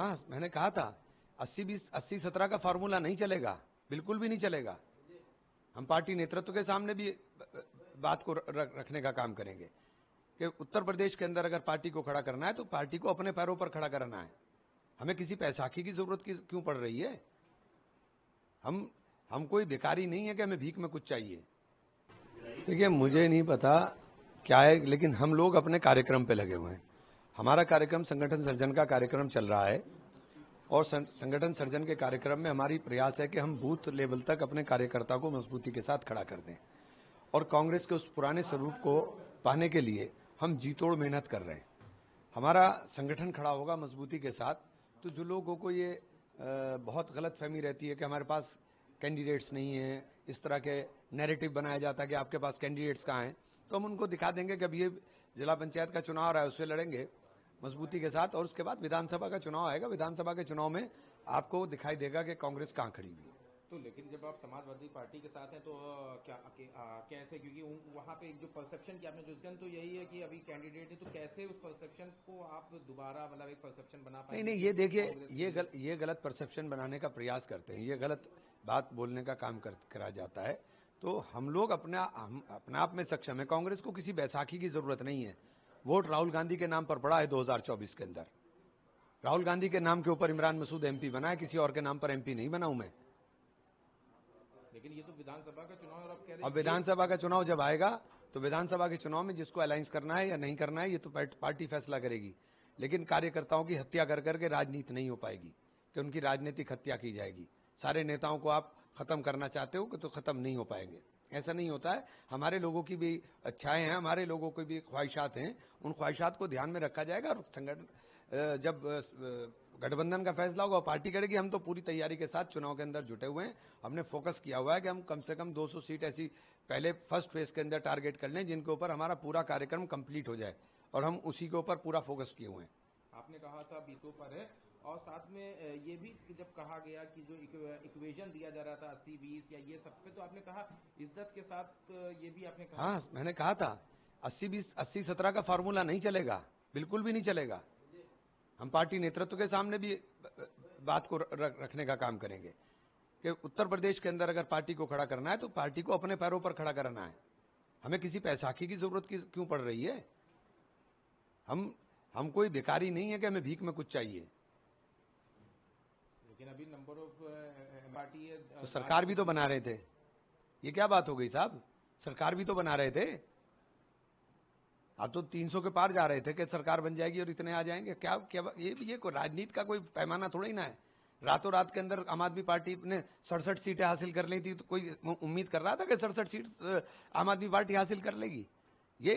हाँ, मैंने कहा था 80-20 80-17 का फॉर्मूला नहीं चलेगा, बिल्कुल भी नहीं चलेगा। हम पार्टी नेतृत्व के सामने भी बात को रखने का काम करेंगे कि उत्तर प्रदेश के अंदर अगर पार्टी को खड़ा करना है तो पार्टी को अपने पैरों पर खड़ा करना है। हमें किसी पैसाखी की जरूरत क्यों पड़ रही है? हम कोई भिखारी नहीं है कि हमें भीख में कुछ चाहिए। देखिए, मुझे नहीं पता क्या है, लेकिन हम लोग अपने कार्यक्रम पे लगे हुए हैं। हमारा कार्यक्रम संगठन सर्जन का कार्यक्रम चल रहा है और संगठन सर्जन के कार्यक्रम में हमारी प्रयास है कि हम बूथ लेवल तक अपने कार्यकर्ता को मजबूती के साथ खड़ा कर दें और कांग्रेस के उस पुराने स्वरूप को पाने के लिए हम जी तोड़ मेहनत कर रहे हैं। हमारा संगठन खड़ा होगा मजबूती के साथ, तो जो लोगों को ये बहुत गलत फहमी रहती है कि हमारे पास कैंडिडेट्स नहीं है, इस तरह के नैरेटिव बनाया जाता है कि आपके पास कैंडिडेट्स कहाँ हैं, तो हम उनको दिखा देंगे कि अब ये जिला पंचायत का चुनाव रहा है, उससे लड़ेंगे मजबूती के साथ और उसके बाद विधानसभा का चुनाव आएगा। विधानसभा के चुनाव में आपको दिखाई देगा कि कांग्रेस कहाँ खड़ी हुई है। तो लेकिन जब आप समाजवादी पार्टी के साथ हैं तो कैसे, क्योंकि वहाँ पे एक जो परसेप्शन की आपने जो जन तो यही है कि अभी कैंडिडेट है, तो कैसे उस परसेप्शन को आप दोबारा मतलब एक परसेप्शन बना पाएंगे? नहीं, ये देखिए, ये गलत परसेप्शन बनाने का प्रयास करते हैं, ये गलत बात बोलने का काम करा जाता है। तो हम लोग अपने आप में सक्षम है। कांग्रेस को किसी बैसाखी की जरूरत नहीं है। वोट राहुल गांधी के नाम पर पड़ा है 2024 के अंदर। राहुल गांधी के नाम के ऊपर इमरान मसूद एमपी बना है, किसी और के नाम पर एमपी नहीं बना हूं मैं। लेकिन ये तो विधानसभा का चुनाव और आप कह रहे हैं अब विधानसभा का चुनाव जब आएगा तो विधानसभा के चुनाव में जिसको अलायंस करना है या नहीं करना है ये तो पार्टी फैसला करेगी। लेकिन कार्यकर्ताओं की हत्या कर करके राजनीति नहीं हो पाएगी कि उनकी राजनीतिक हत्या की जाएगी। सारे नेताओं को आप खत्म करना चाहते हो कि तो खत्म नहीं हो पाएंगे, ऐसा नहीं होता है। हमारे लोगों की भी इच्छाएं हैं, हमारे लोगों की भी ख्वाहिशात हैं, उन ख्वाहिशात को ध्यान में रखा जाएगा और संगठन जब गठबंधन का फैसला होगा पार्टी करेगी। हम तो पूरी तैयारी के साथ चुनाव के अंदर जुटे हुए हैं। हमने फोकस किया हुआ है कि हम कम से कम 200 सीट ऐसी पहले फर्स्ट फेज के अंदर टारगेट कर लें जिनके ऊपर हमारा पूरा कार्यक्रम कंप्लीट हो जाए और हम उसी के ऊपर पूरा फोकस किए हुए हैं। आपने कहा था 20 पर है और साथ में ये भी जब कहा गया कि जो इक्वेशन दिया जा रहा था 80-20 या ये सब पे, तो आपने कहा इज्जत के साथ ये भी आपने कहा। हाँ, मैंने कहा था 80-20 80-17 का फॉर्मूला नहीं चलेगा, बिल्कुल भी नहीं चलेगा। हम पार्टी नेतृत्व के सामने भी बात को रखने का काम करेंगे कि उत्तर प्रदेश के अंदर अगर पार्टी को खड़ा करना है तो पार्टी को अपने पैरों पर खड़ा करना है। हमें किसी पैसाखी की जरूरत क्यों पड़ रही है? हम कोई भिखारी नहीं है कि हमें भीख में कुछ चाहिए। लेकिन अभी नंबर ऑफ पार्टी है तो सरकार भी तो बना रहे थे। ये क्या बात हो गई साहब? सरकार भी तो बना रहे थे। आप तो 300 के पार जा रहे थे कि सरकार बन जाएगी और इतने आ जाएंगे। क्या ये कोई राजनीति का कोई पैमाना थोड़ा ही ना है। रातों रात के अंदर आम आदमी पार्टी ने 67 सीटें हासिल कर ली थी, तो कोई उम्मीद कर रहा था कि 67 सीट आम आदमी पार्टी हासिल कर लेगी? ये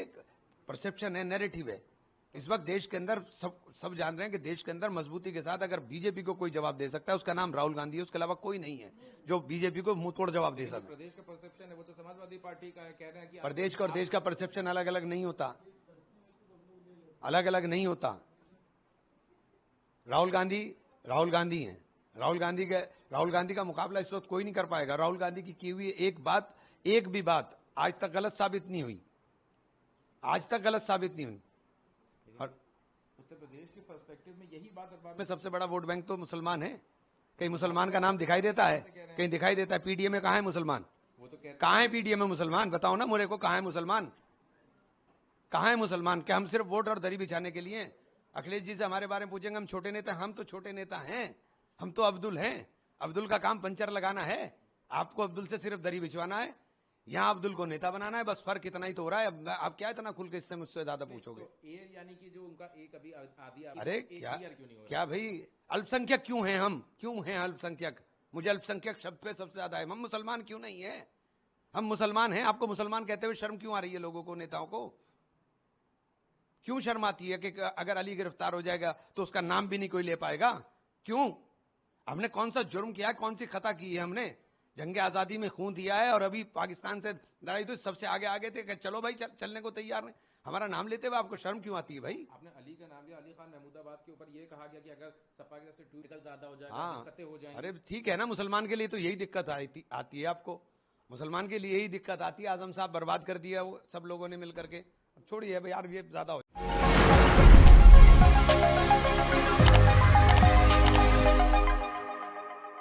परसेप्शन है, नैरेटिव है। इस वक्त देश के अंदर सब जान रहे हैं कि देश के अंदर मजबूती के साथ अगर बीजेपी को कोई जवाब दे सकता है उसका नाम राहुल गांधी है। उसके अलावा कोई नहीं है जो बीजेपी को मुंह तोड़ जवाब दे सकता है। प्रदेश का परसेप्शन है वो तो समाजवादी पार्टी का है, कह रहे हैं कि प्रदेश का और देश का परसेप्शन अलग अलग नहीं होता, अलग अलग नहीं होता। राहुल गांधी हैं। राहुल गांधी का मुकाबला इस वक्त कोई नहीं कर पाएगा। राहुल गांधी की हुई एक भी बात आज तक गलत साबित नहीं हुई, आज तक गलत साबित नहीं हुई। और उत्तर प्रदेश के पर्सपेक्टिव में यही बात में सबसे बड़ा वोट बैंक तो मुसलमान है। कहीं मुसलमान का नाम दिखाई देता है? कहीं दिखाई देता है? पीडीए में कहाँ है मुसलमान? वो तो कहाँ है पीडीए में मुसलमान? बताओ ना मुझे को, कहाँ है मुसलमान? कहाँ है मुसलमान? क्या हम सिर्फ वोट और दरी बिछाने के लिए? अखिलेश जी से हमारे बारे में पूछेंगे, हम छोटे नेता, हम तो छोटे नेता हैं। हम तो अब्दुल हैं। अब्दुल का काम पंचर लगाना है, आपको अब्दुल से सिर्फ दरी बिछवाना है। यहाँ अब्दुल को नेता बनाना है, बस फर्क इतना ही तो हो रहा है। आप क्या इतना खुल के इससे मुझसे ज्यादा पूछोगे? तो यानी कि जो उनका एक अभी आदि अरे क्या भाई, अल्पसंख्यक क्यों हैं हम? क्यों हैं अल्पसंख्यक? मुझे अल्पसंख्यक शब्द पे सबसे ज्यादा है। हम मुसलमान क्यों नहीं है? हम मुसलमान हैं। आपको मुसलमान कहते हुए शर्म क्यों आ रही है लोगों को, नेताओं को? क्यों शर्म आती है कि अगर अली गिरफ्तार हो जाएगा तो उसका नाम भी नहीं कोई ले पाएगा? क्यों? हमने कौन सा जुर्म किया है, कौन सी खता की है? हमने जंग आजादी में खून दिया है और अभी पाकिस्तान से लड़ाई तो सबसे आगे थे कि चलो भाई चलने को तैयार नहीं। हमारा नाम लेते हुए आपको शर्म क्यों आती है भाई? आपने अली का नाम लिया, अली खान महमूदाबाद के ऊपर ये कहा गया कि अगर सपा की तरफ से ट्वीट ज्यादा हो जाएगा, दिक्कतें हो जाएंगी। अरे ठीक है ना, मुसलमान के लिए तो यही दिक्कत आती है आपको। मुसलमान के लिए यही दिक्कत आती है। आजम साहब बर्बाद कर दिया वो सब लोगों ने मिलकर के। अब छोड़िए यार, ये ज्यादा हो